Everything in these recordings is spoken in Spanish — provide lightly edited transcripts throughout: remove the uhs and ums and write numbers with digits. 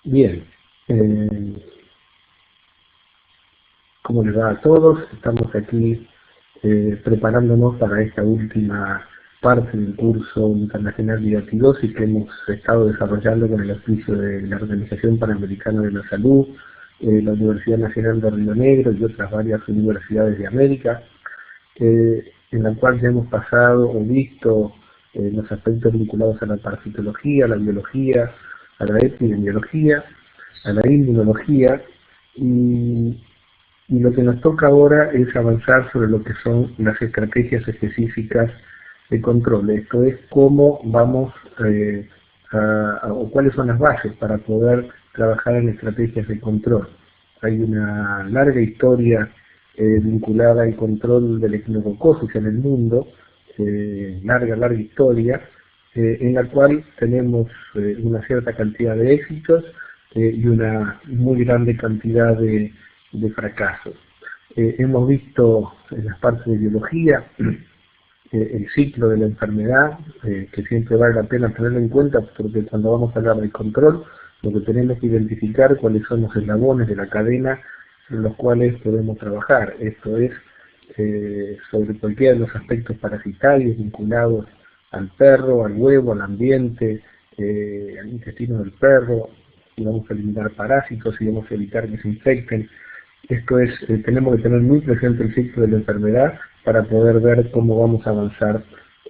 Bien, eh, ¿cómo les va a todos? Estamos aquí preparándonos para esta última parte del curso internacional de Diatidosis que hemos estado desarrollando con el auspicio de la Organización Panamericana de la Salud, la Universidad Nacional de Río Negro y otras varias universidades de América, en la cual ya hemos pasado o visto los aspectos vinculados a la parasitología, a la biología, a la epidemiología, a la inmunología, y, y lo que nos toca ahora es avanzar sobre lo que son las estrategias específicas de control. Esto es cómo vamos o cuáles son las bases para poder trabajar en estrategias de control. Hay una larga historia vinculada al control del equinococosis en el mundo, larga historia, en la cual tenemos una cierta cantidad de éxitos y una muy grande cantidad de fracasos. Hemos visto en las partes de biología el ciclo de la enfermedad, que siempre vale la pena tenerlo en cuenta, porque cuando vamos a hablar de control, lo que tenemos que identificar cuáles son los eslabones de la cadena en los cuales podemos trabajar. Esto es sobre cualquiera de los aspectos parasitarios vinculados al perro, al huevo, al ambiente, al intestino del perro, si vamos a eliminar parásitos, si vamos a evitar que se infecten. Esto es, tenemos que tener muy presente el ciclo de la enfermedad para poder ver cómo vamos a avanzar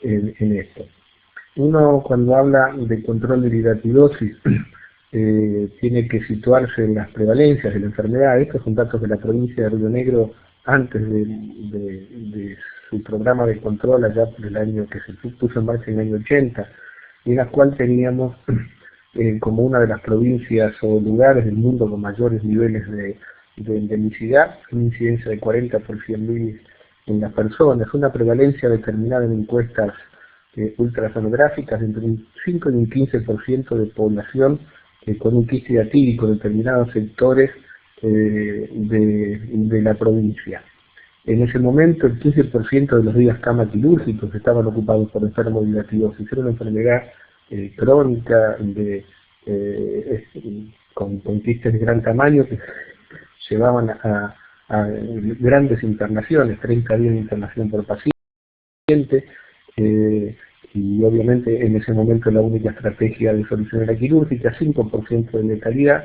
en esto. Uno, cuando habla de control de la hidatidosis, tiene que situarse en las prevalencias de la enfermedad. Estos son datos de la provincia de Río Negro antes de su programa de control allá por el año que se puso en marcha en el año 80, y en la cual teníamos como una de las provincias o lugares del mundo con mayores niveles de endemicidad, una incidencia de 40 por 100.000 en las personas, una prevalencia determinada en encuestas ultrasonográficas entre un 5 y un 15% de población con un quiste hidatídico en determinados sectores de la provincia. En ese momento el 15% de los días cama quirúrgicos estaban ocupados por enfermos de hidatidosis. Era una enfermedad crónica con quistes de gran tamaño que llevaban a grandes internaciones, 30 días de internación por paciente, y obviamente en ese momento la única estrategia de solución era quirúrgica, 5% de letalidad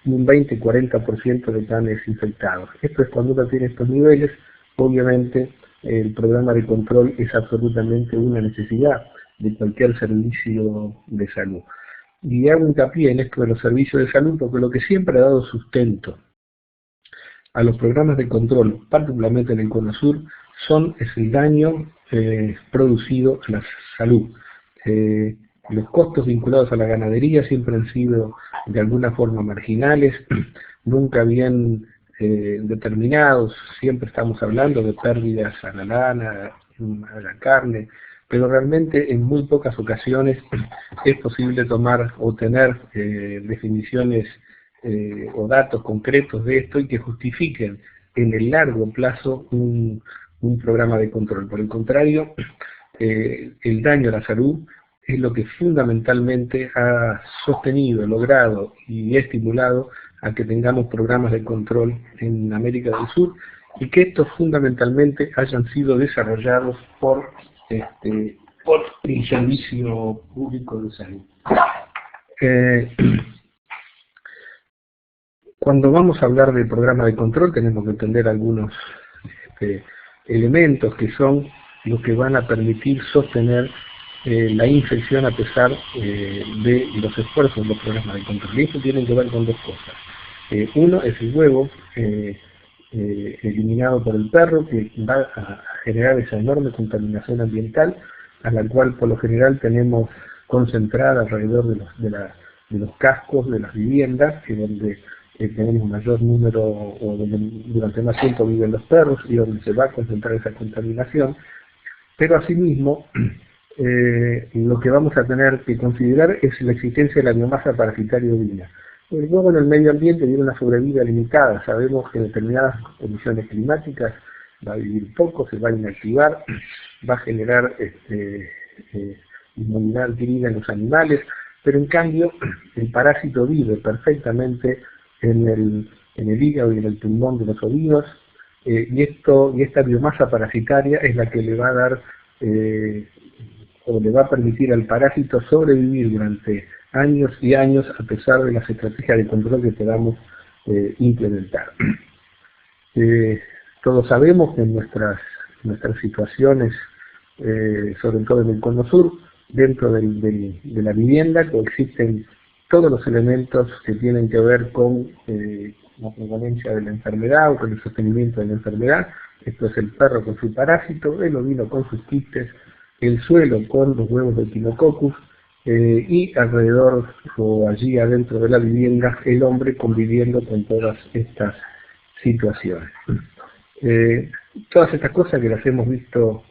y un 20-40% de canes infectados. Esto es cuando uno tiene estos niveles, obviamente el programa de control es absolutamente una necesidad de cualquier servicio de salud. Y hago hincapié en esto de los servicios de salud porque lo que siempre ha dado sustento a los programas de control, particularmente en el Cono Sur, es el daño producido a la salud. Los costos vinculados a la ganadería siempre han sido de alguna forma marginales, nunca bien determinados, siempre estamos hablando de pérdidas a la lana, a la carne, pero realmente en muy pocas ocasiones es posible tomar o tener definiciones o datos concretos de esto y que justifiquen en el largo plazo un programa de control. Por el contrario, el daño a la salud es lo que fundamentalmente ha sostenido, logrado y estimulado a que tengamos programas de control en América del Sur y que estos fundamentalmente hayan sido desarrollados por el Servicio Público de Salud. Cuando vamos a hablar del programa de control tenemos que entender algunos elementos que son los que van a permitir sostener la infección a pesar de los esfuerzos de los programas de control. Y esto tiene que ver con dos cosas. Uno es el huevo eliminado por el perro, que va a generar esa enorme contaminación ambiental, a la cual por lo general tenemos concentrada alrededor de los cascos de las viviendas, que donde tenemos mayor número o donde durante más tiempo viven los perros y donde se va a concentrar esa contaminación. Pero asimismo, lo que vamos a tener que considerar es la existencia de la biomasa parasitaria ovina. El huevo en el medio ambiente tiene una sobrevida limitada. Sabemos que en determinadas condiciones climáticas va a vivir poco, se va a inactivar, va a generar inmunidad adquirida en los animales, pero en cambio el parásito vive perfectamente en el hígado y en el pulmón de los ovinos, y esta biomasa parasitaria es la que le va a dar o le va a permitir al parásito sobrevivir durante años y años a pesar de las estrategias de control que podamos implementar. Todos sabemos que en nuestras situaciones, sobre todo en el cono sur, dentro de la vivienda coexisten todos los elementos que tienen que ver con la prevalencia de la enfermedad o con el sostenimiento de la enfermedad. Esto es el perro con su parásito, el ovino con sus quistes, el suelo con los huevos de Echinococcus, y alrededor o allí adentro de la vivienda el hombre conviviendo con todas estas situaciones. Todas estas cosas que las hemos visto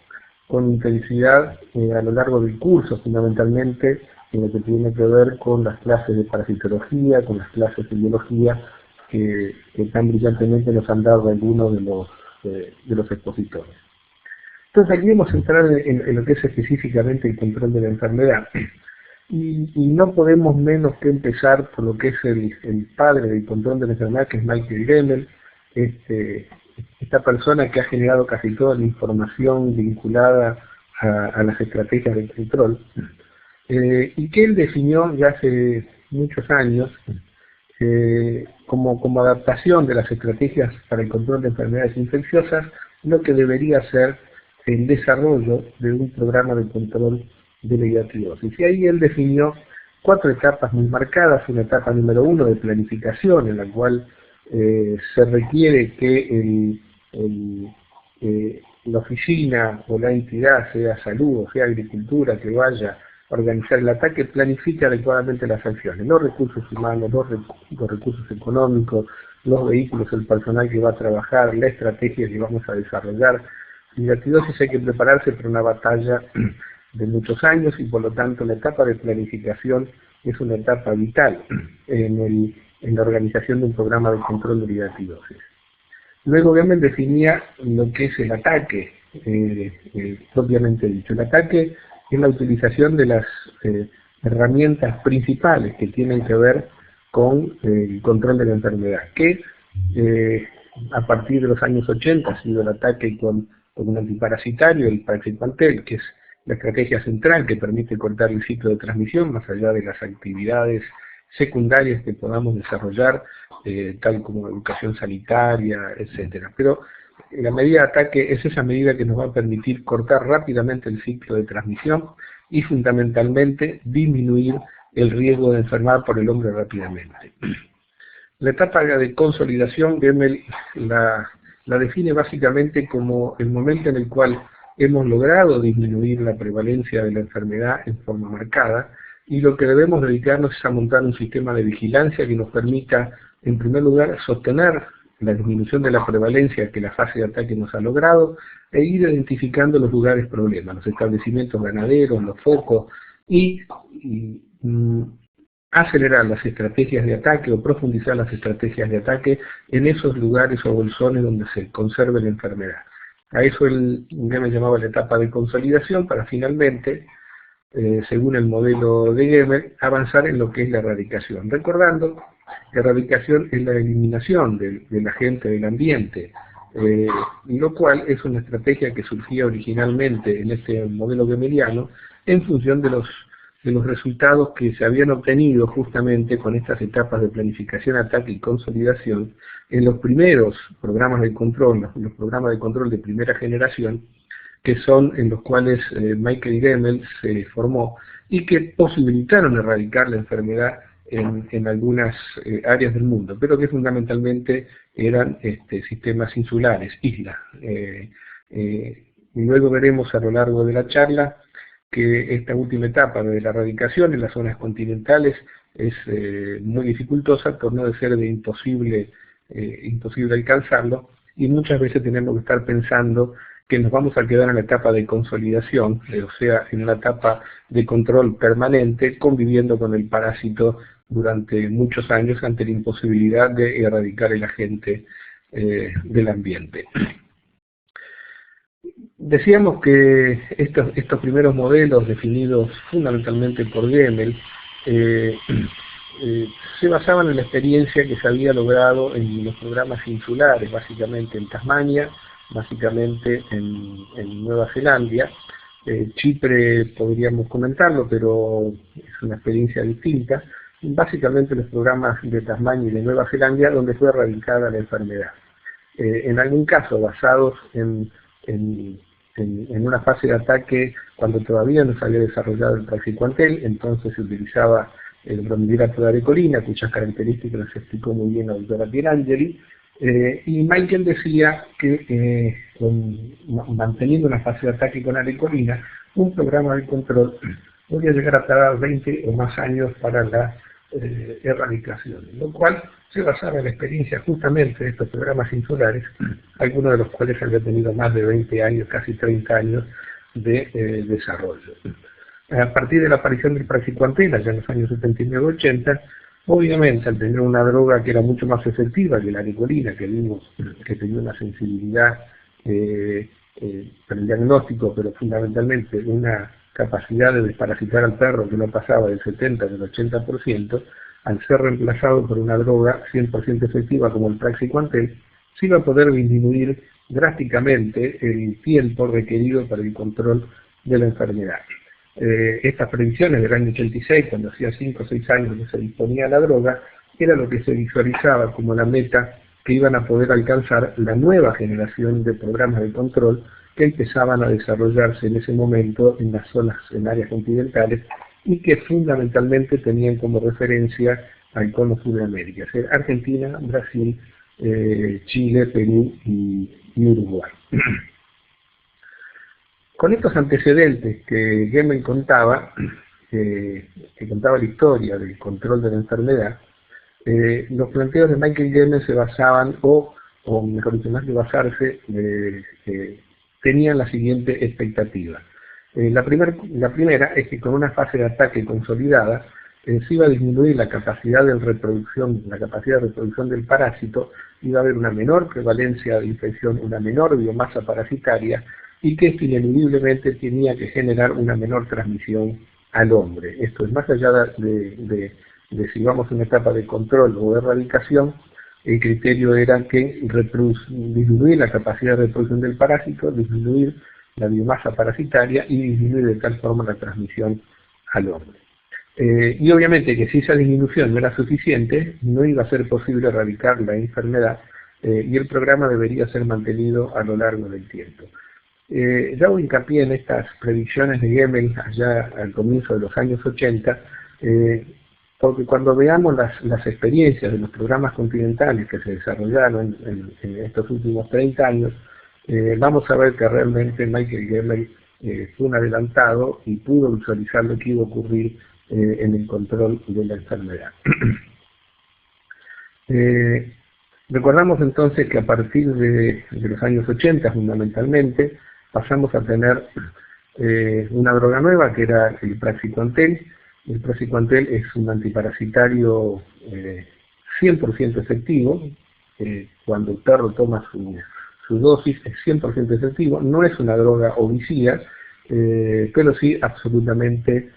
con intensidad a lo largo del curso, fundamentalmente en lo que tiene que ver con las clases de parasitología, con las clases de biología que tan brillantemente nos han dado algunos de los expositores. Entonces aquí vamos a entrar en lo que es específicamente el control de la enfermedad. Y no podemos menos que empezar por lo que es el padre del control de la enfermedad, que es Michael Gremmel, esta persona que ha generado casi toda la información vinculada a las estrategias de control, y que él definió ya hace muchos años como adaptación de las estrategias para el control de enfermedades infecciosas, lo que debería ser el desarrollo de un programa de control de la hidatidosis. Y ahí él definió 4 etapas muy marcadas. Una etapa número 1 de planificación, en la cual se requiere que la oficina o la entidad, sea salud o sea agricultura, que vaya a organizar el ataque, planifique adecuadamente las acciones, los recursos humanos, los recursos económicos, los vehículos, el personal que va a trabajar, la estrategia que vamos a desarrollar. En la hidatidosis hay que prepararse para una batalla de muchos años y por lo tanto la etapa de planificación es una etapa vital en la organización de un programa de control de la hidatidosis. Luego Gremmel definía lo que es el ataque, propiamente dicho. El ataque es la utilización de las herramientas principales que tienen que ver con el control de la enfermedad, que a partir de los años 80 ha sido el ataque con un antiparasitario, el Praxipantel, que es la estrategia central que permite cortar el ciclo de transmisión más allá de las actividades secundarias que podamos desarrollar, tal como educación sanitaria, etcétera. Pero la medida de ataque es esa medida que nos va a permitir cortar rápidamente el ciclo de transmisión y fundamentalmente disminuir el riesgo de enfermar por el hombre rápidamente. La etapa de consolidación, Gremmel la define básicamente como el momento en el cual hemos logrado disminuir la prevalencia de la enfermedad en forma marcada, y lo que debemos dedicarnos es a montar un sistema de vigilancia que nos permita, en primer lugar, sostener la disminución de la prevalencia que la fase de ataque nos ha logrado, e ir identificando los lugares problemas, los establecimientos ganaderos, los focos, y acelerar las estrategias de ataque o profundizar las estrategias de ataque en esos lugares o bolsones donde se conserve la enfermedad. A eso él me llamaba la etapa de consolidación, para finalmente, según el modelo de Gremmel, avanzar en lo que es la erradicación. Recordando que erradicación es la eliminación del agente del ambiente, lo cual es una estrategia que surgía originalmente en este modelo gremmeliano en función de los resultados que se habían obtenido justamente con estas etapas de planificación, ataque y consolidación en los primeros programas de control, los programas de control de primera generación, que son en los cuales Michael Gremmel se formó y que posibilitaron erradicar la enfermedad en algunas áreas del mundo, pero que fundamentalmente eran sistemas insulares, islas. Y luego veremos a lo largo de la charla que esta última etapa de la erradicación en las zonas continentales es muy dificultosa, por no decir de imposible alcanzarlo, y muchas veces tenemos que estar pensando que nos vamos a quedar en la etapa de consolidación, o sea, en una etapa de control permanente, conviviendo con el parásito durante muchos años ante la imposibilidad de erradicar el agente del ambiente. Decíamos que estos primeros modelos definidos fundamentalmente por Gremmel eh, se basaban en la experiencia que se había logrado en los programas insulares, básicamente en Tasmania, básicamente en Nueva Zelanda. Chipre podríamos comentarlo, pero es una experiencia distinta. Básicamente los programas de Tasmania y de Nueva Zelanda, donde fue erradicada la enfermedad. En algún caso basados en una fase de ataque cuando todavía no se había desarrollado el praziquantel, entonces se utilizaba el bromohidrato de arecolina, cuyas características las explicó muy bien la doctora Pierangeli, y Michael decía que manteniendo una fase de ataque con arecolina, un programa de control podría llegar a tardar 20 o más años para la erradicación, lo cual se basaba en la experiencia justamente de estos programas insulares, algunos de los cuales habían tenido más de 20 años, casi 30 años de desarrollo. A partir de la aparición del praziquantel, ya en los años 79-80, obviamente al tener una droga que era mucho más efectiva que la arecolina, que vimos que tenía una sensibilidad para el diagnóstico, pero fundamentalmente una capacidad de desparasitar al perro que no pasaba del 70 del 80%, al ser reemplazado por una droga 100% efectiva como el praziquantel, se iba a poder disminuir drásticamente el tiempo requerido para el control de la enfermedad. Estas previsiones del año 86, cuando hacía 5 o 6 años que se disponía la droga, era lo que se visualizaba como la meta que iban a poder alcanzar la nueva generación de programas de control que empezaban a desarrollarse en ese momento en las zonas, en áreas continentales, y que fundamentalmente tenían como referencia al cono sur de América, es decir, Argentina, Brasil, Chile, Perú y Uruguay. Con estos antecedentes que Gemmel contaba, que contaba la historia del control de la enfermedad, los planteos de Michael Gemmel se basaban, o mejor dicho, más que basarse, tenían la siguiente expectativa. La primera es que con una fase de ataque consolidada se iba a disminuir la capacidad de reproducción del parásito, iba a haber una menor prevalencia de infección, una menor biomasa parasitaria, y que esto ineludiblemente tenía que generar una menor transmisión al hombre. Esto es más allá de si vamos a una etapa de control o de erradicación, el criterio era que disminuir la capacidad de reproducción del parásito, disminuir la biomasa parasitaria y disminuir de tal forma la transmisión al hombre. Y obviamente que si esa disminución no era suficiente, no iba a ser posible erradicar la enfermedad y el programa debería ser mantenido a lo largo del tiempo. Ya hago hincapié en estas predicciones de Gemmel allá al comienzo de los años 80, porque cuando veamos las experiencias de los programas continentales que se desarrollaron en estos últimos 30 años, vamos a ver que realmente Michael Gemmel fue un adelantado y pudo visualizar lo que iba a ocurrir en el control de la enfermedad. Recordamos entonces que a partir de los años 80 fundamentalmente pasamos a tener una droga nueva que era el praziquantel. El praziquantel es un antiparasitario 100% efectivo. Cuando el perro toma su dosis es 100% efectivo. No es una droga homicida, pero sí absolutamente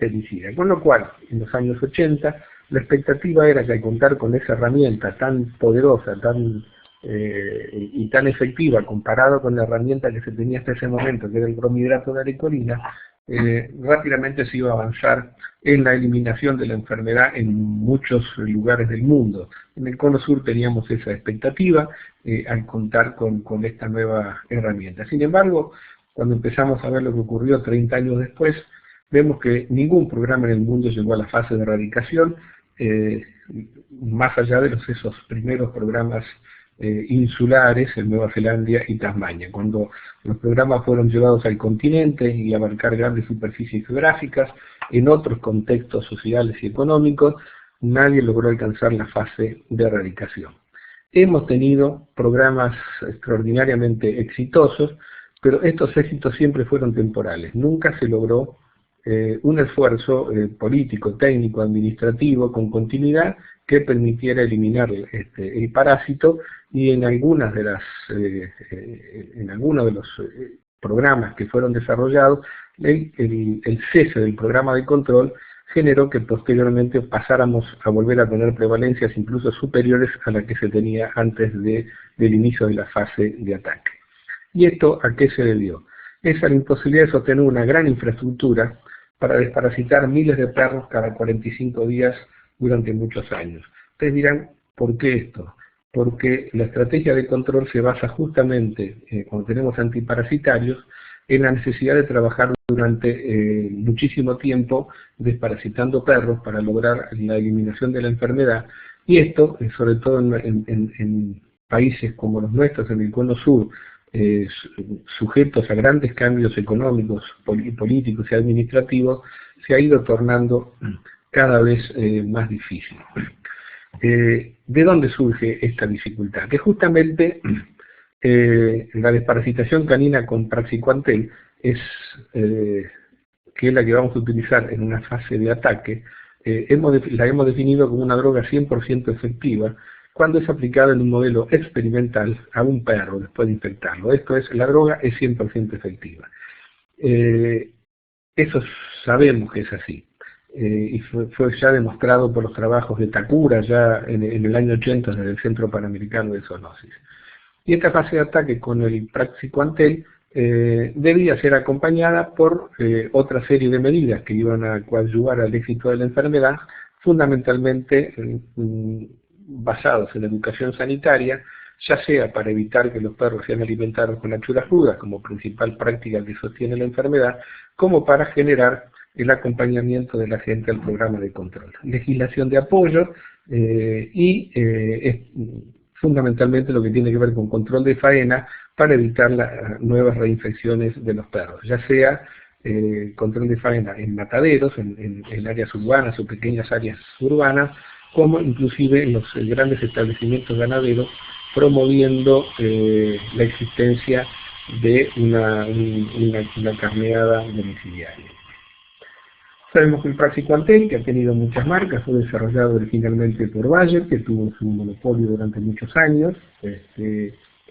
pesticida. Con lo cual, en los años 80, la expectativa era que al contar con esa herramienta tan poderosa, y tan efectiva comparado con la herramienta que se tenía hasta ese momento, que era el bromohidrato de arecolina, rápidamente se iba a avanzar en la eliminación de la enfermedad en muchos lugares del mundo. En el cono sur teníamos esa expectativa al contar con esta nueva herramienta. Sin embargo, cuando empezamos a ver lo que ocurrió 30 años después, vemos que ningún programa en el mundo llegó a la fase de erradicación, más allá de esos primeros programas insulares en Nueva Zelanda y Tasmania. Cuando los programas fueron llevados al continente y a abarcar grandes superficies geográficas, en otros contextos sociales y económicos, nadie logró alcanzar la fase de erradicación. Hemos tenido programas extraordinariamente exitosos, pero estos éxitos siempre fueron temporales. Nunca se logró un esfuerzo político, técnico, administrativo, con continuidad, que permitiera eliminar el parásito, y en algunos de los programas que fueron desarrollados, el cese del programa de control generó que posteriormente pasáramos a volver a tener prevalencias incluso superiores a las que se tenía antes del inicio de la fase de ataque. ¿Y esto a qué se debió? Es a la imposibilidad de sostener una gran infraestructura para desparasitar miles de perros cada 45 días durante muchos años. Ustedes dirán, ¿por qué esto? Porque la estrategia de control se basa justamente, cuando tenemos antiparasitarios, en la necesidad de trabajar durante muchísimo tiempo desparasitando perros para lograr la eliminación de la enfermedad, y esto, sobre todo en países como los nuestros, en el cono sur, sujetos a grandes cambios económicos, políticos y administrativos, se ha ido tornando cada vez más difícil. ¿De dónde surge esta dificultad? Que justamente la desparasitación canina con Praxiquantel que es la que vamos a utilizar en una fase de ataque, la hemos definido como una droga 100% efectiva cuando es aplicada en un modelo experimental a un perro después de infectarlo. Esto es, la droga es 100% efectiva. Eso sabemos que es así. Y fue ya demostrado por los trabajos de Takura ya en el año 80 desde el Centro Panamericano de Zoonosis. Y esta fase de ataque con el Praxiquantel debía ser acompañada por otra serie de medidas que iban a coadyuvar al éxito de la enfermedad, fundamentalmente basados en la educación sanitaria, ya sea para evitar que los perros sean alimentados con achuras crudas como principal práctica que sostiene la enfermedad, como para generar el acompañamiento de la gente al programa de control. Legislación de apoyo fundamentalmente lo que tiene que ver con control de faena para evitar las nuevas reinfecciones de los perros, ya sea control de faena en mataderos, en áreas urbanas o pequeñas áreas urbanas, como inclusive en los grandes establecimientos ganaderos, promoviendo la existencia de una carneada domiciliaria. Sabemos que el Praxiquantel, que ha tenido muchas marcas, fue desarrollado originalmente por Bayer, que tuvo su monopolio durante muchos años,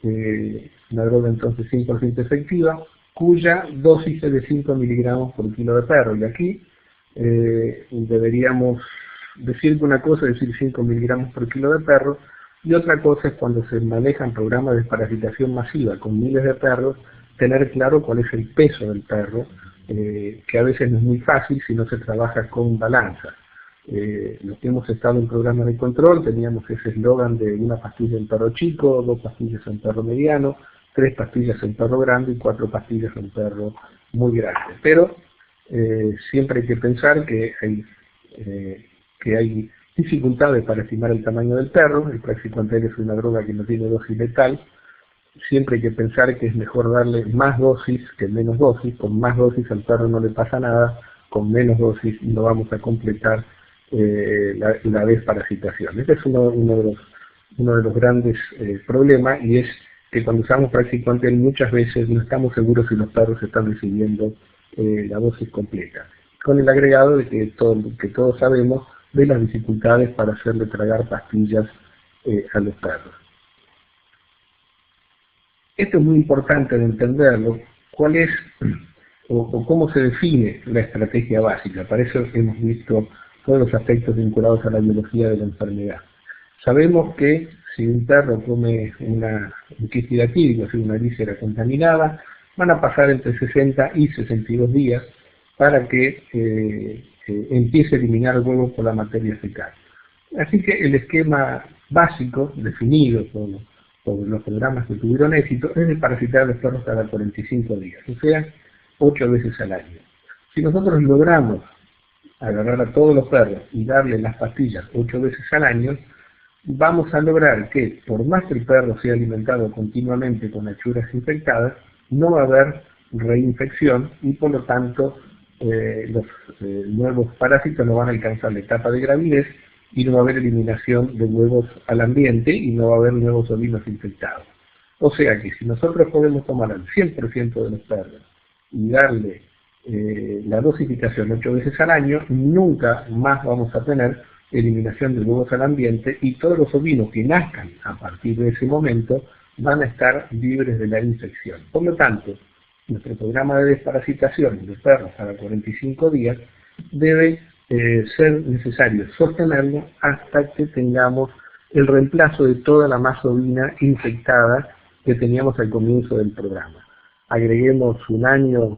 una droga entonces 100% efectiva, cuya dosis es de 5 miligramos por kilo de perro. Y aquí deberíamos decir que una cosa es decir 5 miligramos por kilo de perro, y otra cosa es cuando se manejan programas de desparasitación masiva con miles de perros, tener claro cuál es el peso del perro, que a veces no es muy fácil si no se trabaja con balanza. Los que hemos estado en programas de control teníamos ese eslogan de una pastilla en perro chico, 2 pastillas en perro mediano, 3 pastillas en perro grande y 4 pastillas en perro muy grande. Pero siempre hay que pensar que hay dificultades para estimar el tamaño del perro. El Praxiquantel es una droga que no tiene dosis letal. Siempre hay que pensar que es mejor darle más dosis que menos dosis. Con más dosis al perro no le pasa nada, con menos dosis no vamos a completar la desparasitación. Este es uno de los grandes problemas, y es que cuando usamos Praxiquantel muchas veces no estamos seguros si los perros están recibiendo la dosis completa, con el agregado de que todos sabemos de las dificultades para hacerle tragar pastillas a los perros. Esto es muy importante de entenderlo, cuál es o cómo se define la estrategia básica. Para eso hemos visto todos los aspectos vinculados a la biología de la enfermedad. Sabemos que si un perro come una Quisquillotídeo, o sea, una víscera contaminada, van a pasar entre 60 y 62 días para que empiece a eliminar el huevo por la materia fecal. Así que el esquema básico, definido por los programas que tuvieron éxito, es desparasitar a los perros cada 45 días, o sea, 8 veces al año. Si nosotros logramos agarrar a todos los perros y darle las pastillas 8 veces al año, vamos a lograr que, por más que el perro sea alimentado continuamente con achuras infectadas, no va a haber reinfección y por lo tanto los nuevos parásitos no van a alcanzar la etapa de gravidez y no va a haber eliminación de huevos al ambiente y no va a haber nuevos ovinos infectados. O sea que si nosotros podemos tomar al 100% de los perros y darle la dosificación 8 veces al año, nunca más vamos a tener eliminación de huevos al ambiente, y todos los ovinos que nazcan a partir de ese momento van a estar libres de la infección. Por lo tanto, nuestro programa de desparasitación de perros cada 45 días debe ser necesario sostenerlo hasta que tengamos el reemplazo de toda la masa ovina infectada que teníamos al comienzo del programa. Agreguemos un año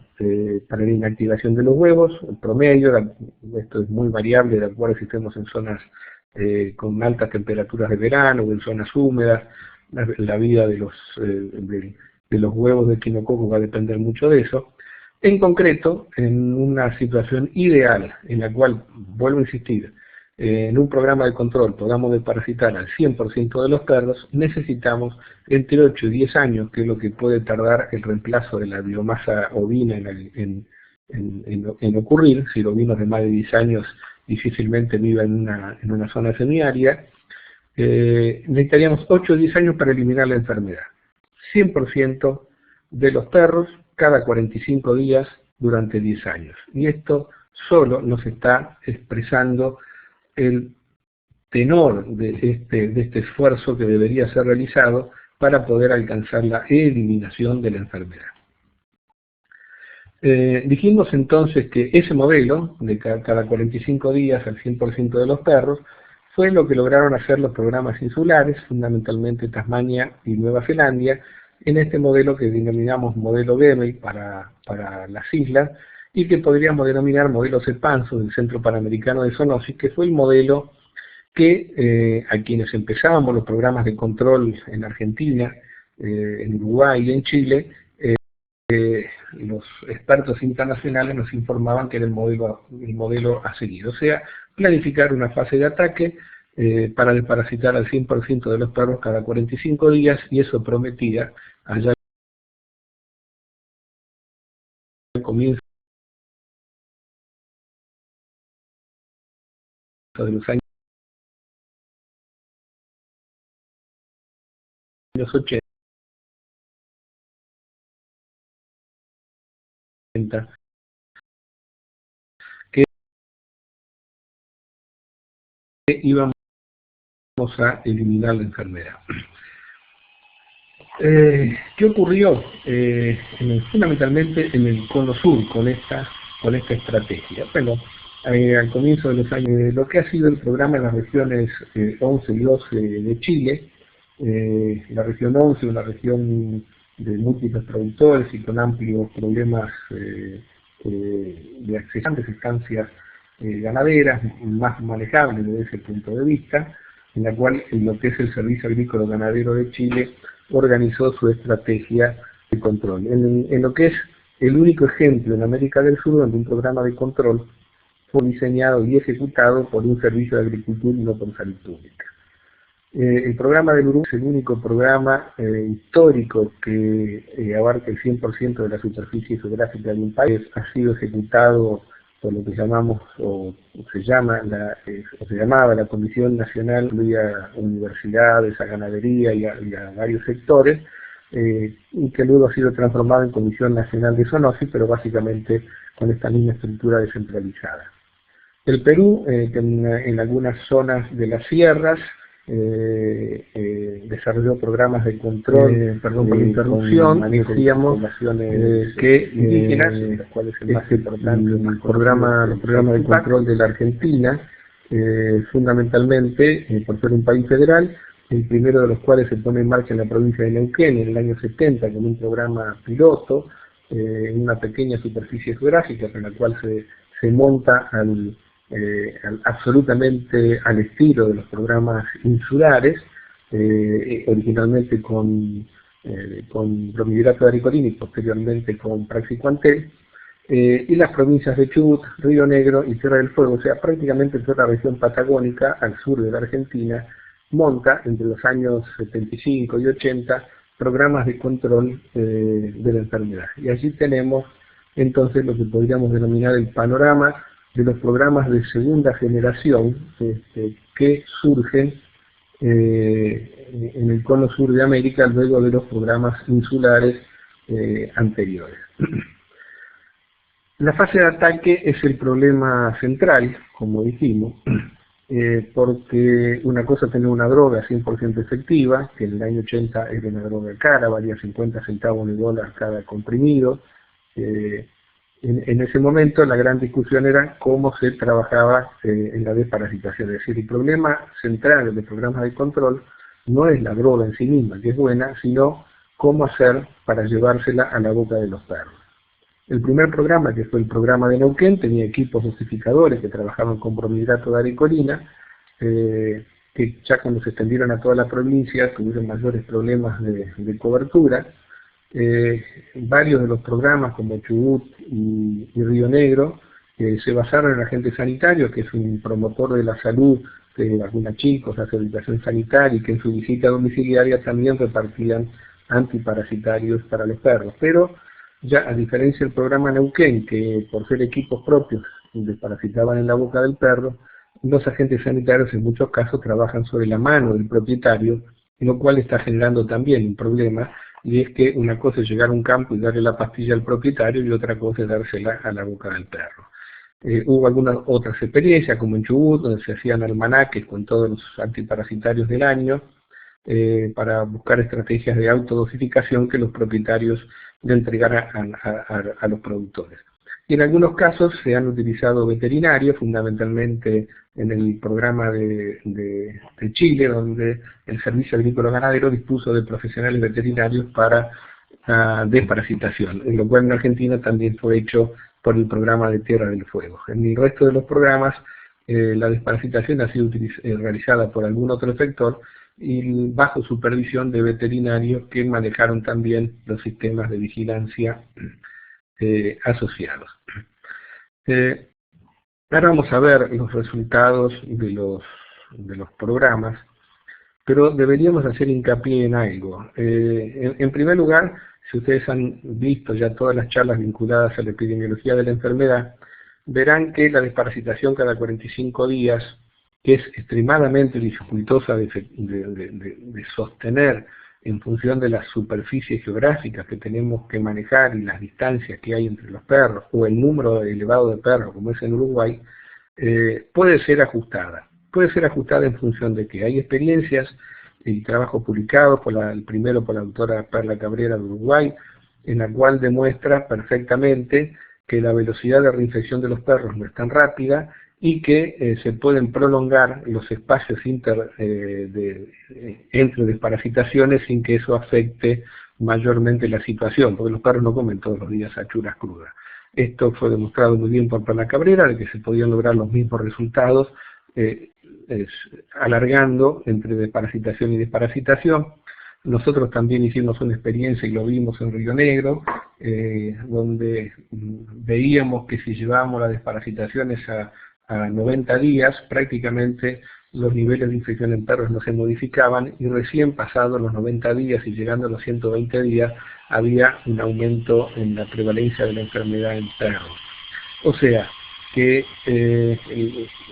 para la inactivación de los huevos, el promedio, esto es muy variable de acuerdo si estemos en zonas con altas temperaturas de verano o en zonas húmedas. La vida de los huevos de quinococo va a depender mucho de eso. En concreto, en una situación ideal, en la cual, vuelvo a insistir, en un programa de control podamos desparasitar al 100% de los perros, necesitamos entre 8 y 10 años, que es lo que puede tardar el reemplazo de la biomasa ovina en ocurrir. Si los ovinos de más de 10 años difícilmente viven en una zona semiárida, necesitaríamos 8 o 10 años para eliminar la enfermedad. 100% de los perros cada 45 días durante 10 años. Y esto solo nos está expresando el tenor de este esfuerzo que debería ser realizado para poder alcanzar la eliminación de la enfermedad. Dijimos entonces que ese modelo, de cada 45 días al 100% de los perros, fue lo que lograron hacer los programas insulares, fundamentalmente Tasmania y Nueva Zelanda, en este modelo que denominamos modelo Gemel para las islas, y que podríamos denominar modelo CEPANZO del Centro Panamericano de Zoonosis, que fue el modelo que a quienes empezábamos los programas de control en Argentina, en Uruguay y en Chile, los expertos internacionales nos informaban que era el modelo a seguir. O sea, planificar una fase de ataque para desparasitar al 100% de los perros cada 45 días, y eso prometía, allá al comienzo de los años 80, que íbamos a eliminar la enfermedad. ¿Qué ocurrió? Fundamentalmente en el cono sur con esta estrategia. Bueno, al comienzo de los años, lo que ha sido el programa en las regiones 11 y 12 de Chile, la región 11, una región de múltiples productores y con amplios problemas de acceso a estancias ganaderas, más manejables desde ese punto de vista, en la cual lo que es el Servicio Agrícola Ganadero de Chile organizó su estrategia de control. En lo que es el único ejemplo en América del Sur donde un programa de control fue diseñado y ejecutado por un servicio de agricultura y no por salud pública. El programa del Uruguay es el único programa histórico que abarca el 100% de la superficie geográfica de un país. Ha sido ejecutado por lo que llamamos, o se llamaba la Comisión Nacional, incluía universidades, a ganadería y a varios sectores, y que luego ha sido transformado en Comisión Nacional de Zoonosis, pero básicamente con esta misma estructura descentralizada. El Perú, que en algunas zonas de las sierras, desarrolló programas de control, perdón por la interrupción, decíamos que indígenas, los cuales el más importante los programas de control de la Argentina, fundamentalmente por ser un país federal, el primero de los cuales se pone en marcha en la provincia de Neuquén en el año 70 con un programa piloto en una pequeña superficie geográfica con la cual se monta absolutamente al estilo de los programas insulares, originalmente con bromihidrato de aricolina y posteriormente con praxiquantel, y las provincias de Chubut, Río Negro y Tierra del Fuego, o sea, prácticamente toda la región patagónica al sur de la Argentina, monta entre los años 75 y 80 programas de control de la enfermedad. Y allí tenemos entonces lo que podríamos denominar el panorama de los programas de segunda generación que surgen en el cono sur de América luego de los programas insulares anteriores. La fase de ataque es el problema central, como dijimos, porque una cosa es tener una droga 100% efectiva, que en el año 80 era una droga cara, valía 50 centavos de dólar cada comprimido, En ese momento la gran discusión era cómo se trabajaba en la desparasitación. Es decir, el problema central del programa de control no es la droga en sí misma, que es buena, sino cómo hacer para llevársela a la boca de los perros. El primer programa, que fue el programa de Neuquén, tenía equipos dosificadores que trabajaban con bromidrato de aricolina, que ya cuando se extendieron a toda la provincia tuvieron mayores problemas de cobertura. Varios de los programas como Chubut y Río Negro se basaron en agentes sanitarios, que es un promotor de la salud que vacuna chicos, hace educación sanitaria y que en su visita domiciliaria también repartían antiparasitarios para los perros. Pero ya a diferencia del programa Neuquén, que por ser equipos propios desparasitaban en la boca del perro, los agentes sanitarios en muchos casos trabajan sobre la mano del propietario, lo cual está generando también un problema, y es que una cosa es llegar a un campo y darle la pastilla al propietario y otra cosa es dársela a la boca del perro. Hubo algunas otras experiencias, como en Chubut, donde se hacían almanaques con todos los antiparasitarios del año, para buscar estrategias de autodosificación que los propietarios le entregaran a los productores. Y en algunos casos se han utilizado veterinarios, fundamentalmente en el programa de Chile, donde el Servicio Agrícola Ganadero dispuso de profesionales veterinarios para desparasitación, en lo cual en Argentina también fue hecho por el programa de Tierra del Fuego. En el resto de los programas la desparasitación ha sido realizada por algún otro efector y bajo supervisión de veterinarios que manejaron también los sistemas de vigilancia asociados. Ahora vamos a ver los resultados de los programas, pero deberíamos hacer hincapié en algo. En primer lugar, si ustedes han visto ya todas las charlas vinculadas a la epidemiología de la enfermedad, verán que la desparasitación cada 45 días, que es extremadamente dificultosa de sostener en función de las superficies geográficas que tenemos que manejar y las distancias que hay entre los perros, o el número elevado de perros, como es en Uruguay, puede ser ajustada. Puede ser ajustada en función de que hay experiencias y trabajos publicados, el primero por la doctora Perla Cabrera de Uruguay, en la cual demuestra perfectamente que la velocidad de reinfección de los perros no es tan rápida y que se pueden prolongar los espacios entre desparasitaciones sin que eso afecte mayormente la situación, porque los perros no comen todos los días achuras crudas. Esto fue demostrado muy bien por Perla Cabrera, de que se podían lograr los mismos resultados alargando entre desparasitación y desparasitación. Nosotros también hicimos una experiencia y lo vimos en Río Negro, donde veíamos que si llevábamos las desparasitaciones a 90 días, prácticamente los niveles de infección en perros no se modificaban, y recién pasados los 90 días y llegando a los 120 días, había un aumento en la prevalencia de la enfermedad en perros. O sea, que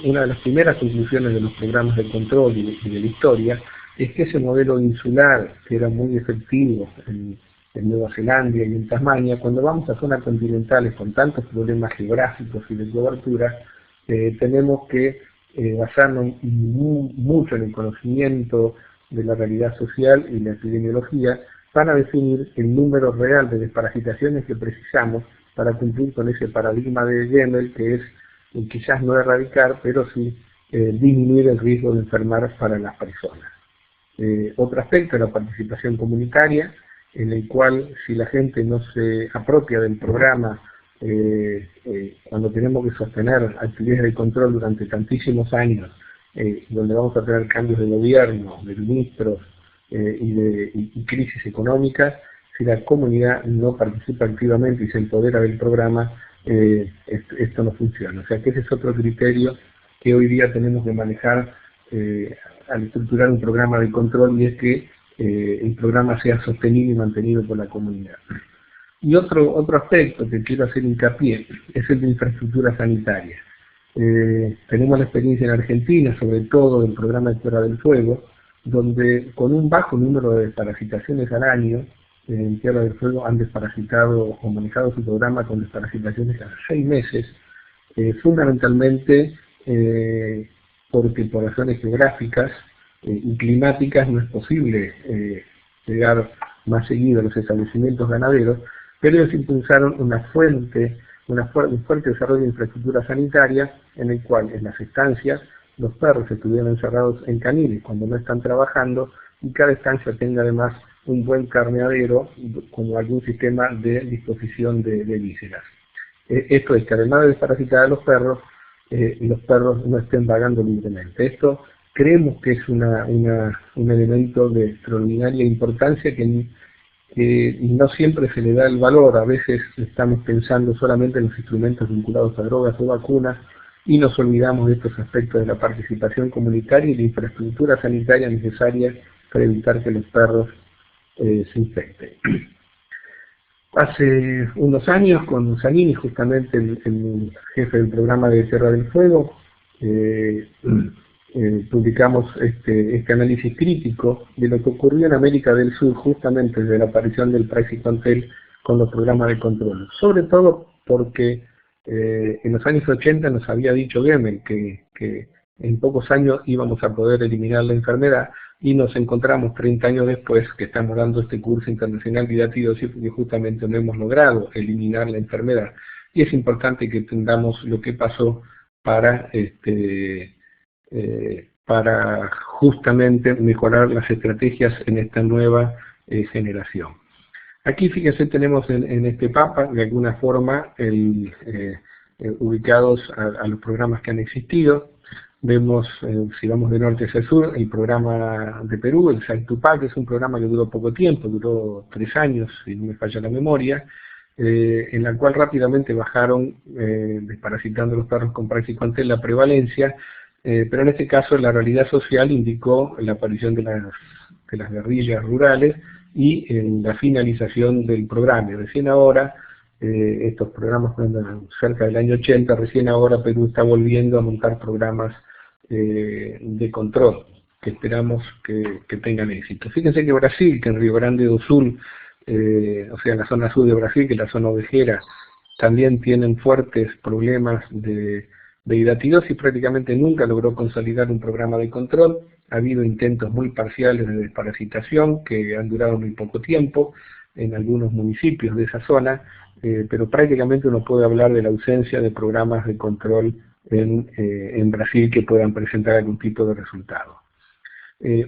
una de las primeras conclusiones de los programas de control y de la historia es que ese modelo insular, que era muy efectivo en Nueva Zelanda y en Tasmania, cuando vamos a zonas continentales con tantos problemas geográficos y de cobertura, tenemos que basarnos mucho en el conocimiento de la realidad social y la epidemiología para definir el número real de desparasitaciones que precisamos para cumplir con ese paradigma de Gemmel, que es quizás no erradicar, pero sí disminuir el riesgo de enfermar para las personas. Otro aspecto es la participación comunitaria, en el cual si la gente no se apropia del programa, cuando tenemos que sostener actividades de control durante tantísimos años, donde vamos a tener cambios de gobierno, de ministros y crisis económicas, si la comunidad no participa activamente y se empodera del programa, esto no funciona. O sea que ese es otro criterio que hoy día tenemos que manejar al estructurar un programa de control, y es que el programa sea sostenido y mantenido por la comunidad. Y otro aspecto que quiero hacer hincapié es el de infraestructura sanitaria. Tenemos la experiencia en Argentina, sobre todo del programa de Tierra del Fuego, donde con un bajo número de desparasitaciones al año, en Tierra del Fuego han desparasitado o manejado su programa con desparasitaciones a 6 meses, fundamentalmente porque por razones geográficas y climáticas no es posible llegar más seguido a los establecimientos ganaderos, pero ellos impulsaron una fuente un fuerte desarrollo de infraestructura sanitaria, en el cual en las estancias los perros estuvieran encerrados en caniles cuando no están trabajando, y cada estancia tenga además un buen carneadero como algún sistema de disposición de vísceras. Esto es que además de desparasitar a los perros no estén vagando libremente. Esto creemos que es un elemento de extraordinaria importancia que no siempre se le da el valor. A veces estamos pensando solamente en los instrumentos vinculados a drogas o vacunas y nos olvidamos de estos aspectos de la participación comunitaria y la infraestructura sanitaria necesaria para evitar que los perros se infecten. Hace unos años, con Zanini, justamente el jefe del programa de Tierra del Fuego, publicamos este análisis crítico de lo que ocurrió en América del Sur, justamente desde la aparición del praxicontel con los programas de control. Sobre todo porque en los años 80 nos había dicho Goebbels que en pocos años íbamos a poder eliminar la enfermedad, y nos encontramos 30 años después que estamos dando este curso internacional de diatidosis porque justamente no hemos logrado eliminar la enfermedad. Y es importante que entendamos lo que pasó para justamente mejorar las estrategias en esta nueva generación. Aquí, fíjense, tenemos en este mapa, de alguna forma, ubicados a los programas que han existido. Vemos, si vamos de norte hacia sur, el programa de Perú, el Saltupá, que es un programa que duró poco tiempo, duró 3 años, si no me falla la memoria, en la cual rápidamente bajaron, desparasitando a los perros con praxicontel, la prevalencia, pero en este caso la realidad social indicó la aparición de las guerrillas rurales y la finalización del programa. Y recién ahora, estos programas fueron cerca del año 80, recién ahora Perú está volviendo a montar programas de control, que esperamos que tengan éxito. Fíjense que Brasil, que en Rio Grande do Sul, o sea, en la zona sur de Brasil, que es la zona ovejera, también tienen fuertes problemas de hidatidosis, prácticamente nunca logró consolidar un programa de control. Ha habido intentos muy parciales de desparasitación que han durado muy poco tiempo en algunos municipios de esa zona, pero prácticamente uno puede hablar de la ausencia de programas de control en Brasil que puedan presentar algún tipo de resultado.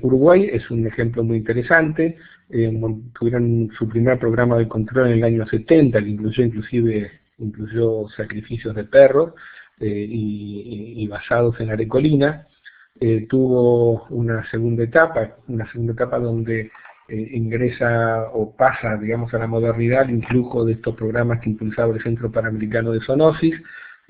Uruguay es un ejemplo muy interesante. Tuvieron su primer programa de control en el año 70, que incluyó sacrificios de perros y basados en arecolina. Tuvo una segunda etapa donde ingresa o pasa, digamos, a la modernidad el influjo de estos programas que impulsaba el Centro Panamericano de Zoonosis,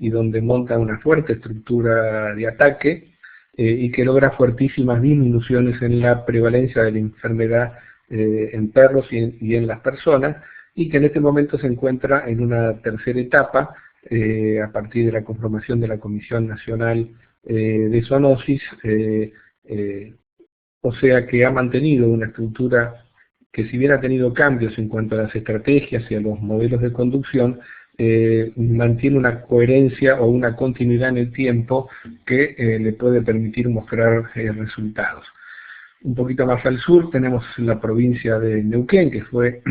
y donde monta una fuerte estructura de ataque y que logra fuertísimas disminuciones en la prevalencia de la enfermedad en perros y en las personas, y que en este momento se encuentra en una tercera etapa a partir de la conformación de la Comisión Nacional de Zoonosis, o sea que ha mantenido una estructura que, si bien ha tenido cambios en cuanto a las estrategias y a los modelos de conducción, mantiene una coherencia o una continuidad en el tiempo que le puede permitir mostrar resultados. Un poquito más al sur tenemos la provincia de Neuquén, que fue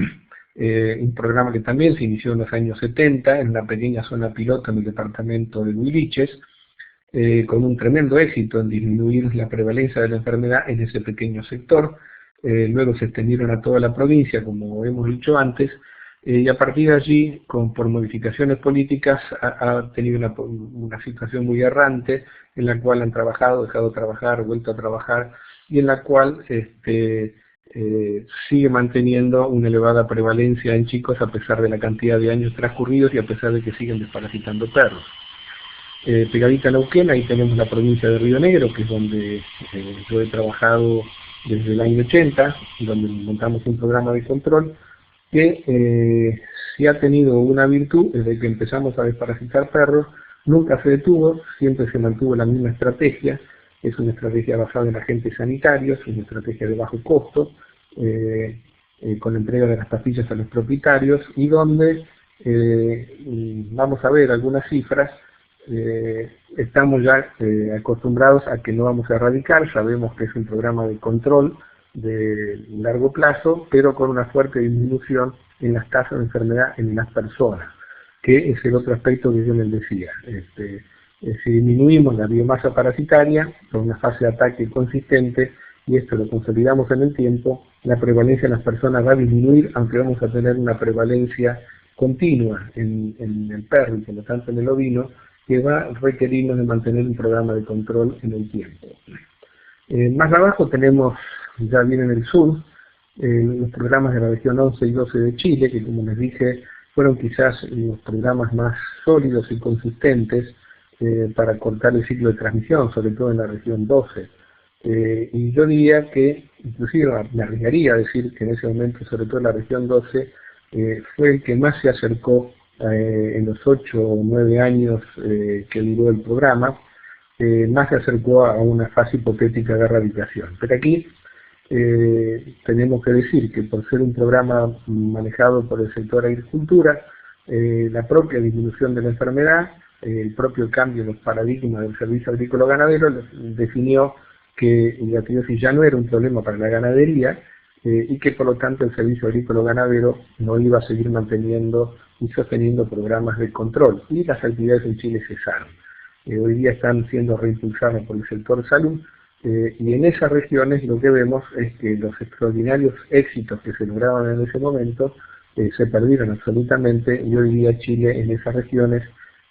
un programa que también se inició en los años 70, en una pequeña zona piloto en el departamento de Huiliches, con un tremendo éxito en disminuir la prevalencia de la enfermedad en ese pequeño sector. Luego se extendieron a toda la provincia, como hemos dicho antes, y a partir de allí, por modificaciones políticas, ha tenido una situación muy errante, en la cual han trabajado, dejado de trabajar, vuelto a trabajar, y en la cual sigue manteniendo una elevada prevalencia en chicos a pesar de la cantidad de años transcurridos y a pesar de que siguen desparasitando perros. Pegadita a Neuquén, ahí tenemos la provincia de Río Negro, que es donde yo he trabajado desde el año 80, donde montamos un programa de control que sí ha tenido una virtud. Desde que empezamos a desparasitar perros, nunca se detuvo, siempre se mantuvo la misma estrategia. Es una estrategia basada en agentes sanitarios, una estrategia de bajo costo, con la entrega de las pastillas a los propietarios, y donde vamos a ver algunas cifras. Estamos ya acostumbrados a que no vamos a erradicar, sabemos que es un programa de control de largo plazo, pero con una fuerte disminución en las tasas de enfermedad en las personas. que es el otro aspecto que yo les decía. Si disminuimos la biomasa parasitaria con una fase de ataque consistente, y esto lo consolidamos en el tiempo, la prevalencia en las personas va a disminuir, aunque vamos a tener una prevalencia continua en el perro y por lo tanto en el ovino, que va a requerirnos de mantener un programa de control en el tiempo. Más abajo tenemos, ya bien en el sur, los programas de la región 11 y 12 de Chile, que como les dije, fueron quizás los programas más sólidos y consistentes para cortar el ciclo de transmisión, sobre todo en la región 12. Y yo diría que, inclusive me arriesgaría a decir que en ese momento, sobre todo en la región 12, fue el que más se acercó en los 8 o 9 años que duró el programa, más se acercó a una fase hipotética de erradicación. Pero aquí tenemos que decir que por ser un programa manejado por el sector agricultura, la propia disminución de la enfermedad, el propio cambio en los paradigmas del servicio agrícola ganadero definió que la etilosis ya no era un problema para la ganadería y que por lo tanto el servicio agrícola ganadero no iba a seguir manteniendo y sosteniendo programas de control, y las actividades en Chile cesaron. Hoy día están siendo reimpulsadas por el sector salud, y en esas regiones lo que vemos es que los extraordinarios éxitos que se lograban en ese momento se perdieron absolutamente, y hoy día Chile en esas regiones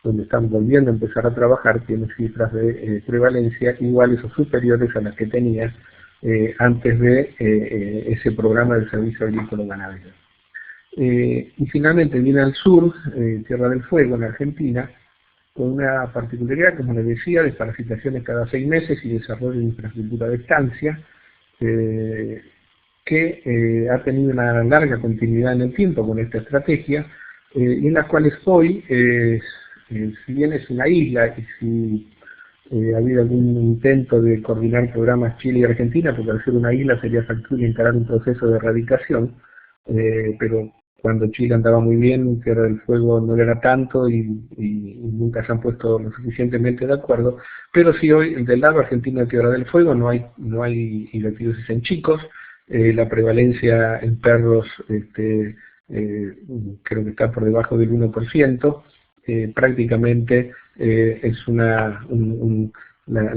donde están volviendo a empezar a trabajar tiene cifras de prevalencia iguales o superiores a las que tenía antes de ese programa del servicio agrícola ganadero. Y finalmente viene al sur, Tierra del Fuego, en Argentina, con una particularidad, como les decía, de parasitaciones cada 6 meses y desarrollo de infraestructura de estancia, que ha tenido una larga continuidad en el tiempo con esta estrategia, y en las cuales hoy, si bien es una isla, y si ha habido algún intento de coordinar programas Chile y Argentina, porque al ser una isla sería factible encarar un proceso de erradicación, pero cuando Chile andaba muy bien, Tierra del Fuego no era tanto y nunca se han puesto lo suficientemente de acuerdo, pero sí hoy del lado argentino de Tierra del Fuego no hay ileotidosis en chicos, la prevalencia en perros creo que está por debajo del 1%, prácticamente es la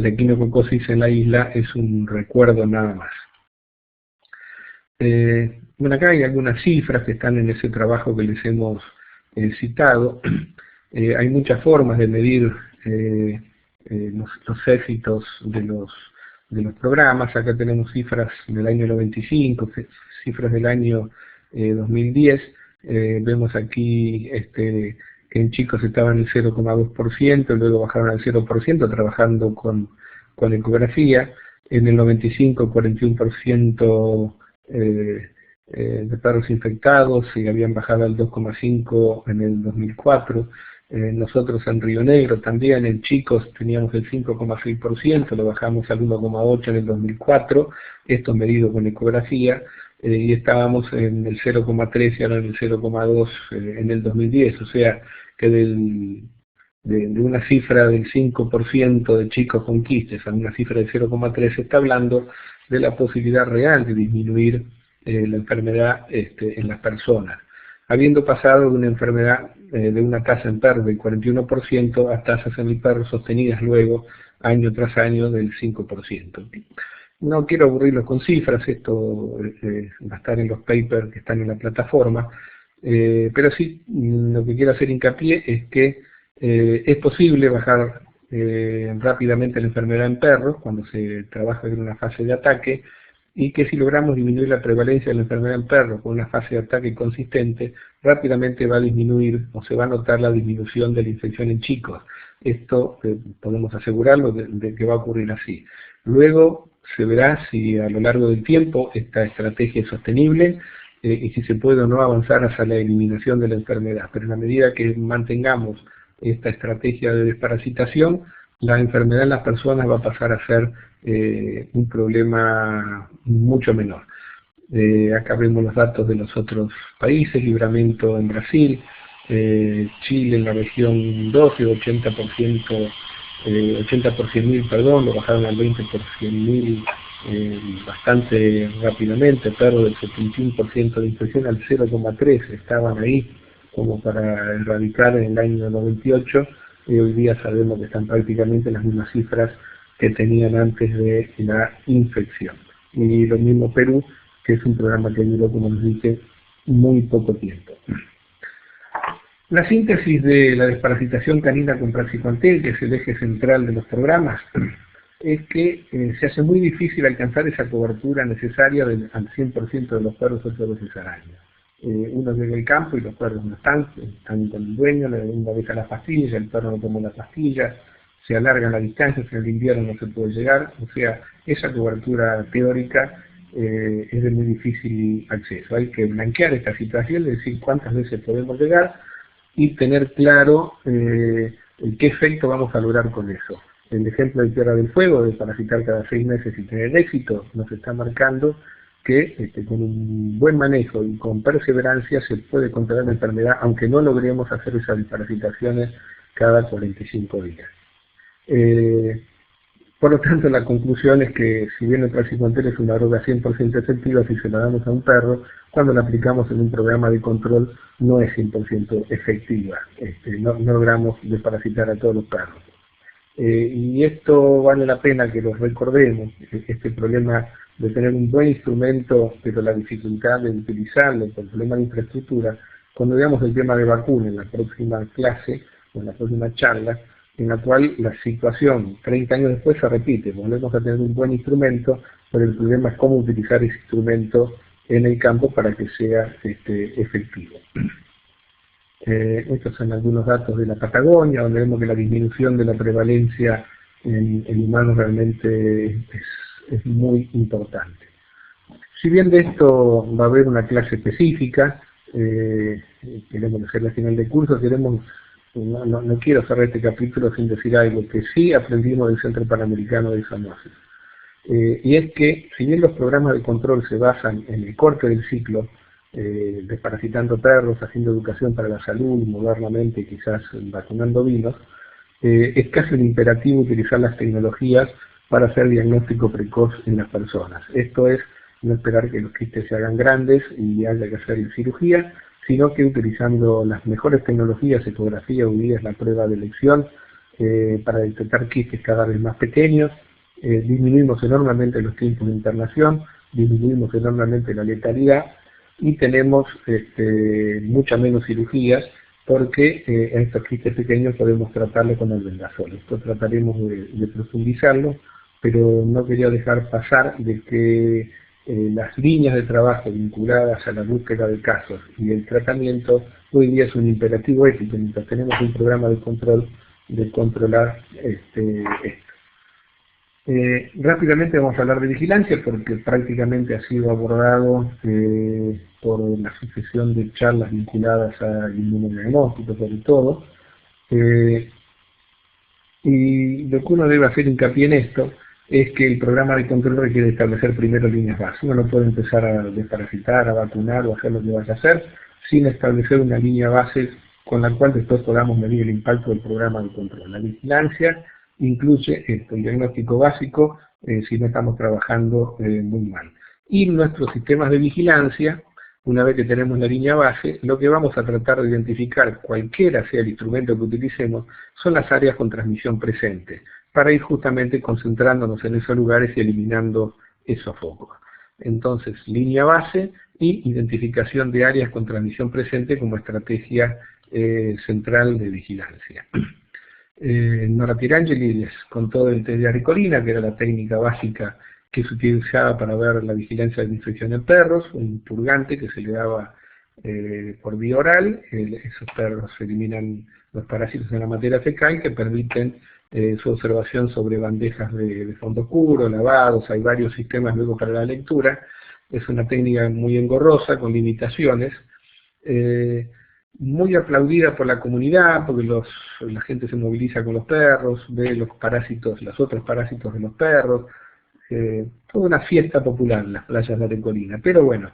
equinococosis en la isla es un recuerdo nada más. Bueno, acá hay algunas cifras que están en ese trabajo que les hemos citado. Hay muchas formas de medir los éxitos de los programas. Acá tenemos cifras del año 95, cifras del año 2010. Vemos aquí que en chicos estaban en el 0,2%, luego bajaron al 0% trabajando con ecografía. En el 95, 41% de perros infectados y habían bajado al 2,5 en el 2004. Nosotros en Río Negro también en chicos teníamos el 5,6%, lo bajamos al 1,8 en el 2004, esto medido con ecografía, y estábamos en el 0,3 y ahora en el 0,2 en el 2010, o sea que de una cifra del 5% de chicos con quistes a una cifra de 0,3 se está hablando de la posibilidad real de disminuir la enfermedad en las personas, habiendo pasado de una enfermedad de una tasa en perros del 41% a tasas en el perro sostenidas luego año tras año del 5%. No quiero aburrirlos con cifras, esto va a estar en los papers que están en la plataforma, pero sí lo que quiero hacer hincapié es que es posible bajar rápidamente la enfermedad en perros cuando se trabaja en una fase de ataque, y que si logramos disminuir la prevalencia de la enfermedad en perros con una fase de ataque consistente, rápidamente va a disminuir o se va a notar la disminución de la infección en chicos. Esto podemos asegurarlo de que va a ocurrir así. Luego se verá si a lo largo del tiempo esta estrategia es sostenible y si se puede o no avanzar hacia la eliminación de la enfermedad. Pero en la medida que mantengamos esta estrategia de desparasitación, la enfermedad en las personas va a pasar a ser un problema mucho menor. Acá vemos los datos de los otros países: Livramento en Brasil, Chile en la región 12, 80 por 100.000, perdón, lo bajaron al 20 por 100.000 bastante rápidamente. Perro del 71% de infección al 0,3 estaban ahí. como para erradicar en el año 98, y hoy día sabemos que están prácticamente las mismas cifras que tenían antes de la infección. Y lo mismo Perú, que es un programa que duró, como les dije, muy poco tiempo. La síntesis de la desparasitación canina con praziquantel, que es el eje central de los programas, es que se hace muy difícil alcanzar esa cobertura necesaria al 100% de los perros 8 veces al año. Uno llega al campo y los perros no están con el dueño, le deja las pastillas, el perro no toma las pastillas, se alarga la distancia, si en el invierno no se puede llegar, o sea, esa cobertura teórica es de muy difícil acceso. Hay que blanquear esta situación, es decir, cuántas veces podemos llegar y tener claro qué efecto vamos a lograr con eso. El ejemplo de Tierra del Fuego, de parasitar cada 6 meses y tener éxito, nos está marcando que con un buen manejo y con perseverancia se puede controlar la enfermedad, aunque no logremos hacer esas desparasitaciones cada 45 días. Por lo tanto, la conclusión es que si bien el praziquantel es una droga 100% efectiva, si se la damos a un perro, cuando la aplicamos en un programa de control no es 100% efectiva. No logramos desparasitar a todos los perros. Y esto vale la pena que lo recordemos, este problema de tener un buen instrumento, pero la dificultad de utilizarlo, por el problema de infraestructura. Cuando veamos el tema de vacunas en la próxima clase, o en la próxima charla, en la cual la situación 30 años después se repite, volvemos a tener un buen instrumento, pero el problema es cómo utilizar ese instrumento en el campo para que sea efectivo. Estos son algunos datos de la Patagonia, donde vemos que la disminución de la prevalencia en humanos realmente es muy importante. Si bien de esto va a haber una clase específica, queremos hacer la final de curso, no quiero cerrar este capítulo sin decir algo que sí aprendimos del Centro Panamericano de Zoonosis. Y es que, si bien los programas de control se basan en el corte del ciclo, desparasitando perros, haciendo educación para la salud, modernamente quizás vacunando vinos, es casi un imperativo utilizar las tecnologías para hacer diagnóstico precoz en las personas. Esto es, no esperar que los quistes se hagan grandes y haya que hacer cirugía, sino que utilizando las mejores tecnologías, ecografía, hoy día es la prueba de elección, para detectar quistes cada vez más pequeños, disminuimos enormemente los tiempos de internación, disminuimos enormemente la letalidad, y tenemos mucha menos cirugías porque en estos quistes pequeños podemos tratarlo con el vendasol. Esto trataremos de profundizarlo, pero no quería dejar pasar de que las líneas de trabajo vinculadas a la búsqueda de casos y el tratamiento hoy día es un imperativo ético, mientras tenemos un programa de control de controlar esto. Rápidamente vamos a hablar de vigilancia porque prácticamente ha sido abordado por la sucesión de charlas vinculadas al inmunodiagnóstico sobre todo. Y lo que uno debe hacer hincapié en esto es que el programa de control requiere establecer primero líneas básicas. Uno no puede empezar a desparasitar, a vacunar o a hacer lo que vaya a hacer sin establecer una línea base con la cual después podamos medir el impacto del programa de control. La vigilancia incluye el diagnóstico básico si no estamos trabajando muy mal. Y nuestros sistemas de vigilancia, una vez que tenemos la línea base, lo que vamos a tratar de identificar, cualquiera sea el instrumento que utilicemos, son las áreas con transmisión presente, para ir justamente concentrándonos en esos lugares y eliminando esos focos. Entonces, línea base y identificación de áreas con transmisión presente como estrategia central de vigilancia. Nora Pierangeli les contó del test de aricolina, que era la técnica básica que se utilizaba para ver la vigilancia de infección en perros, un purgante que se le daba por vía oral. Esos perros eliminan los parásitos en la materia fecal que permiten su observación sobre bandejas de fondo oscuro, lavados. Hay varios sistemas luego para la lectura. Es una técnica muy engorrosa, con limitaciones, muy aplaudida por la comunidad, porque la gente se moviliza con los perros, ve los otros parásitos de los perros, toda una fiesta popular en las playas de Arecolina. Pero bueno,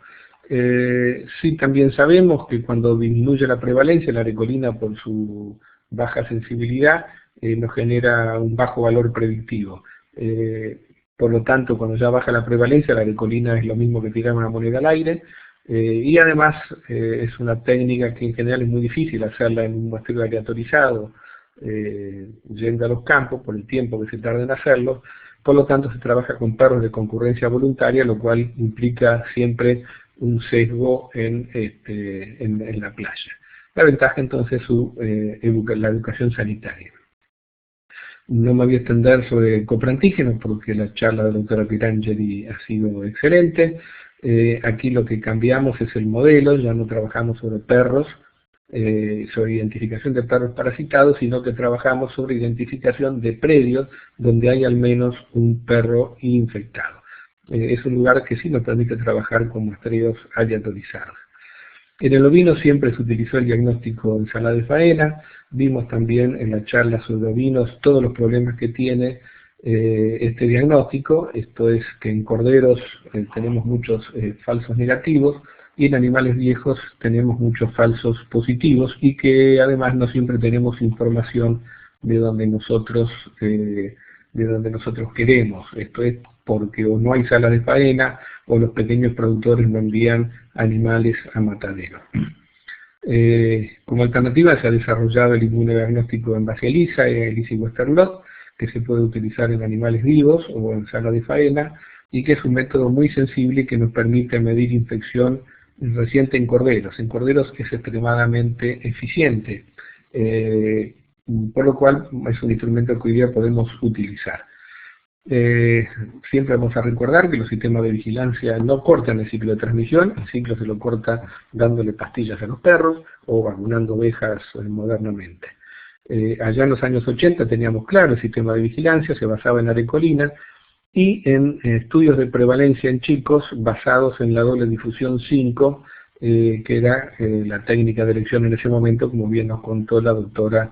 sí también sabemos que cuando disminuye la prevalencia, la arecolina por su baja sensibilidad nos genera un bajo valor predictivo. Por lo tanto, cuando ya baja la prevalencia, la arecolina es lo mismo que tirar una moneda al aire. Y además es una técnica que en general es muy difícil hacerla en un muestreo aleatorizado, yendo a los campos por el tiempo que se tarda en hacerlo. Por lo tanto se trabaja con perros de concurrencia voluntaria, lo cual implica siempre un sesgo en la playa. La ventaja entonces es la educación sanitaria. No me voy a extender sobre el coprantígeno porque la charla de la doctora Pirangeli ha sido excelente. Aquí lo que cambiamos es el modelo, ya no trabajamos sobre perros, sobre identificación de perros parasitados, sino que trabajamos sobre identificación de predios donde hay al menos un perro infectado. Es un lugar que sí nos permite trabajar con muestreos aleatorizados. En el ovino siempre se utilizó el diagnóstico en sala de faena. Vimos también en la charla sobre ovinos todos los problemas que tiene este diagnóstico. Esto es que en corderos tenemos muchos falsos negativos y en animales viejos tenemos muchos falsos positivos y que además no siempre tenemos información de donde nosotros queremos. Esto es porque o no hay sala de faena o los pequeños productores no envían animales a matadero. Como alternativa se ha desarrollado el inmunodiagnóstico en base a ELISA y Western blot, que se puede utilizar en animales vivos o en sala de faena, y que es un método muy sensible y que nos permite medir infección reciente en corderos. En corderos es extremadamente eficiente, por lo cual es un instrumento que hoy día podemos utilizar. Siempre vamos a recordar que los sistemas de vigilancia no cortan el ciclo de transmisión, el ciclo se lo corta dándole pastillas a los perros o vacunando ovejas modernamente. Allá en los años 80 teníamos claro el sistema de vigilancia, se basaba en arecolina y en estudios de prevalencia en chicos basados en la doble difusión 5, que era la técnica de elección en ese momento, como bien nos contó la doctora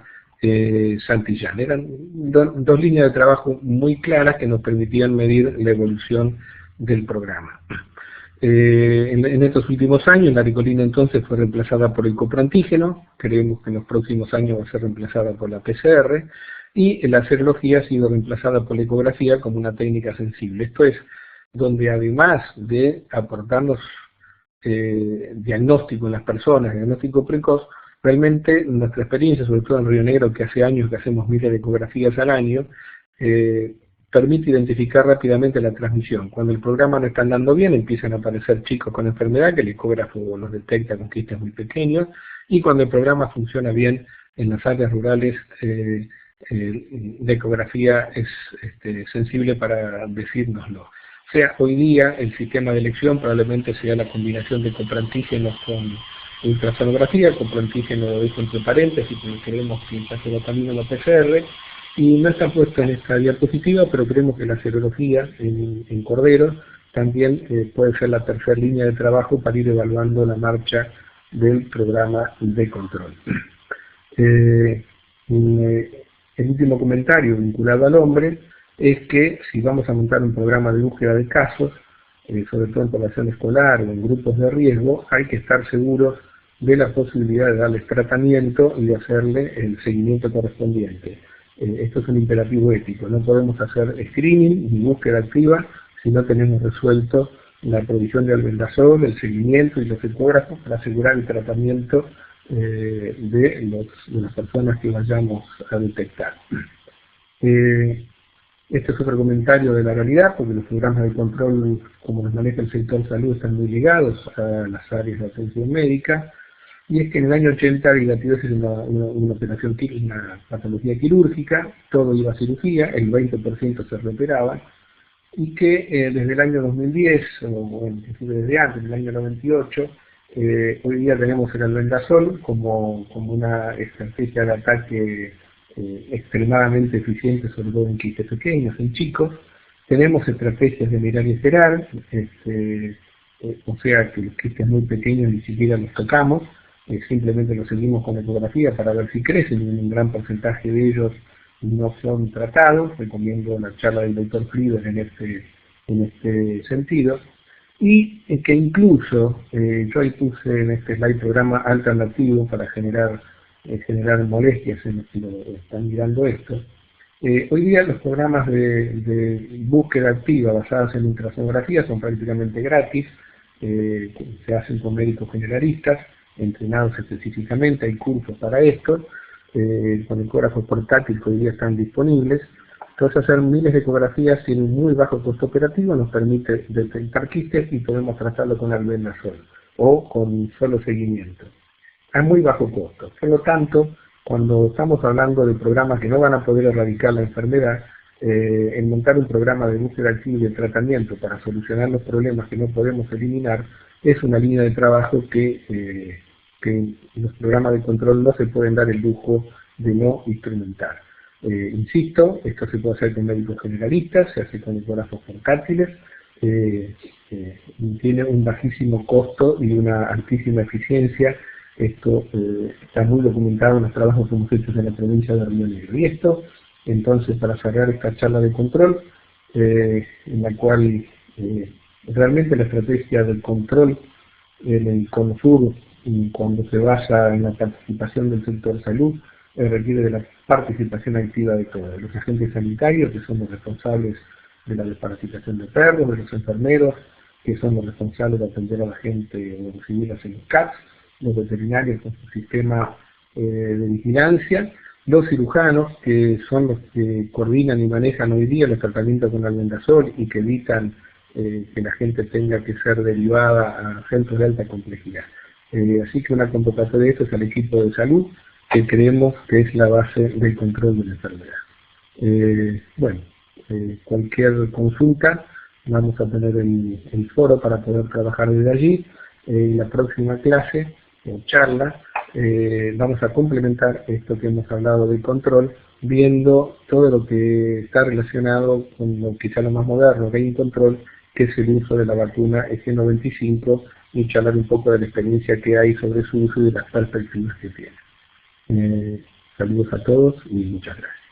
Santillán. Eran dos líneas de trabajo muy claras que nos permitían medir la evolución del programa. En estos últimos años la arecolina entonces fue reemplazada por el coprantígeno, creemos que en los próximos años va a ser reemplazada por la PCR, y la serología ha sido reemplazada por la ecografía como una técnica sensible. Esto es donde además de aportarnos diagnóstico en las personas, diagnóstico precoz, realmente nuestra experiencia, sobre todo en Río Negro, que hace años que hacemos miles de ecografías al año, permite identificar rápidamente la transmisión. Cuando el programa no está andando bien, empiezan a aparecer chicos con enfermedad, que el ecógrafo los detecta con quistes muy pequeños, y cuando el programa funciona bien en las áreas rurales, la ecografía es sensible para decírnoslo. O sea, hoy día el sistema de elección probablemente sea la combinación de coprantígenos con ultrasonografía, coprantígeno es entre paréntesis, porque creemos que ya se va camino a la PCR, y no está puesto en esta diapositiva, pero creemos que la serología en corderos también puede ser la tercera línea de trabajo para ir evaluando la marcha del programa de control. El último comentario vinculado al hombre es que si vamos a montar un programa de búsqueda de casos, sobre todo en población escolar o en grupos de riesgo, hay que estar seguros de la posibilidad de darles tratamiento y de hacerle el seguimiento correspondiente. Esto es un imperativo ético, no podemos hacer screening ni búsqueda activa si no tenemos resuelto la provisión de albendazol, el seguimiento y los ecógrafos para asegurar el tratamiento de las personas que vayamos a detectar. Este es otro comentario de la realidad, porque los programas de control, como los maneja el sector salud, están muy ligados a las áreas de atención médica, y es que en el año 80 la hidatidosis es una operación, una patología quirúrgica, todo iba a cirugía, el 20% se reoperaba, y que desde el año 2010, o inclusive desde antes, en el año 98, hoy día tenemos el albendazol como una estrategia de ataque extremadamente eficiente, sobre todo en quistes pequeños, en chicos. Tenemos estrategias de mirar y esperar, o sea que los quistes muy pequeños ni siquiera los tocamos, simplemente los seguimos con ecografía para ver si crecen, y un gran porcentaje de ellos no son tratados. Recomiendo la charla del doctor Frieder en este sentido. Y que incluso, yo ahí puse en este slide programa alternativo para generar molestias en los que están mirando esto. Hoy día los programas de búsqueda activa basados en ultrasonografía son prácticamente gratis. se hacen con médicos generalistas, entrenados específicamente, hay cursos para esto, con ecógrafos portátiles que hoy día están disponibles. Entonces hacer miles de ecografías sin muy bajo costo operativo nos permite detectar quistes y podemos tratarlo con albendazol o con solo seguimiento a muy bajo costo. Por lo tanto, cuando estamos hablando de programas que no van a poder erradicar la enfermedad, en montar un programa de búsqueda activa y de tratamiento para solucionar los problemas que no podemos eliminar, es una línea de trabajo que los programas de control no se pueden dar el lujo de no instrumentar. Insisto, esto se puede hacer con médicos generalistas, se hace con ecógrafos portátiles, tiene un bajísimo costo y una altísima eficiencia. Esto está muy documentado en los trabajos que hemos hecho en la provincia de Río Negro. Y esto, entonces, para cerrar esta charla de control, en la cual realmente la estrategia del control en el CONSUR, cuando se basa en la participación del sector salud, requiere de la participación activa de todos, los agentes sanitarios, que son los responsables de la desparasitación de perros, de los enfermeros, que son los responsables de atender a la gente o recibirlas en los CAPS, los veterinarios con su sistema de vigilancia, los cirujanos, que son los que coordinan y manejan hoy día los tratamientos con albendazol y que evitan que la gente tenga que ser derivada a centros de alta complejidad. Así que una convocatoria de esto es al equipo de salud, que creemos que es la base del control de la enfermedad. Cualquier consulta, vamos a tener el foro para poder trabajar desde allí. La próxima clase o charla vamos a complementar esto que hemos hablado del control, viendo todo lo que está relacionado con lo quizá lo más moderno que hay en control, que es el uso de la vacuna EG95, y charlar un poco de la experiencia que hay sobre su uso y de las perspectivas que tiene. Saludos a todos y muchas gracias.